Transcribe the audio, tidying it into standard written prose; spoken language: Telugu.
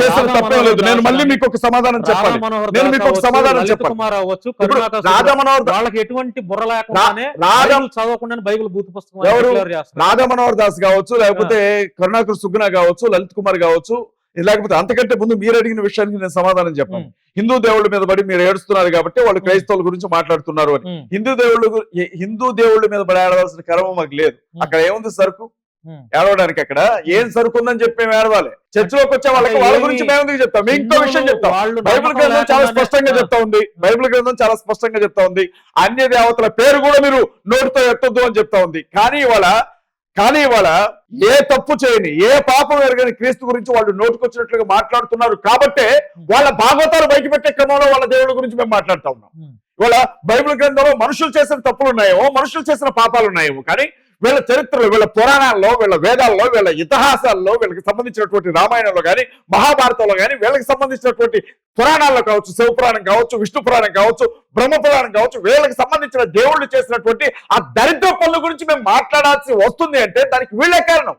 చేసిన తప్పేం లేదు. నేను మళ్ళీ మీకు ఒక సమాధానం చెప్పాలి. నేను మీకు ఒక సమాధానం చెప్పాలి. రాధా మనోహర్ వాళ్ళకి ఎటువంటి బుర్ర లేకుండానే చదవకుండా బైబిల్ బూత్ పుస్తకం ఎవరు రాధా మనోహర్ దాస్ కావచ్చు, లేకపోతే కరుణాకర్ సుగ్నా కావచ్చు, లలిత్ కుమార్ కావచ్చు, లేకపోతే అంతకంటే ముందు మీరు అడిగిన విషయానికి నేను సమాధానం చెప్పాను. హిందూ దేవుళ్ళ మీద పడి మీరు ఏడుస్తున్నారు కాబట్టి వాళ్ళు క్రైస్తవుల గురించి మాట్లాడుతున్నారు అని. హిందూ దేవుళ్ళ మీద పడి ఏడవలసిన కర్మ మాకు లేదు. అక్కడ ఏముంది సరుకు ఏడవడానికి? అక్కడ ఏం సరుకు ఉందని చెప్పి మేము ఏడవాలి. చర్చిలోకి వచ్చే వాళ్ళకి వాళ్ళ గురించి మేము ఎందుకు చెప్తాం? మేము ఇంకో విషయం చెప్తాం. బైబిల్ గ్రంథం చాలా స్పష్టంగా చెప్తా ఉంది. బైబిల్ గ్రంథం చాలా స్పష్టంగా చెప్తా ఉంది. అన్య దేవతల పేరు కూడా మీరు నోటితో ఎత్తొద్దు అని చెప్తా ఉంది. కానీ ఇవాళ ఏ తప్పు చేయని, ఏ పాపం ఎరగని క్రీస్తు గురించి వాళ్ళు నోటుకొచ్చినట్లుగా మాట్లాడుతున్నారు. కాబట్టే వాళ్ళ భాగవతాలు బయట పెట్టే క్రమంలో వాళ్ళ దేవుళ్ళ గురించి మేము మాట్లాడుతూ ఉన్నాం. ఇవాళ బైబిల్ గ్రంథంలో మనుషులు చేసిన తప్పులు ఉన్నాయేమో, మనుషులు చేసిన పాపాలు ఉన్నాయేమో, కానీ వీళ్ళ చరిత్రలో, వీళ్ళ పురాణాల్లో, వీళ్ళ వేదాల్లో, వీళ్ళ ఇతిహాసాల్లో, వీళ్ళకి సంబంధించినటువంటి రామాయణంలో కానీ, మహాభారతంలో కానీ, వీళ్ళకి సంబంధించినటువంటి పురాణాల్లో కావచ్చు, శివపురాణం కావచ్చు, విష్ణు పురాణం కావచ్చు, బ్రహ్మ పురాణం కావచ్చు, వీళ్ళకి సంబంధించిన దేవుళ్ళు చేసినటువంటి ఆ దరిద్ర పనుల గురించి మేము మాట్లాడాల్సి వస్తుంది అంటే దానికి వీళ్ళే కారణం.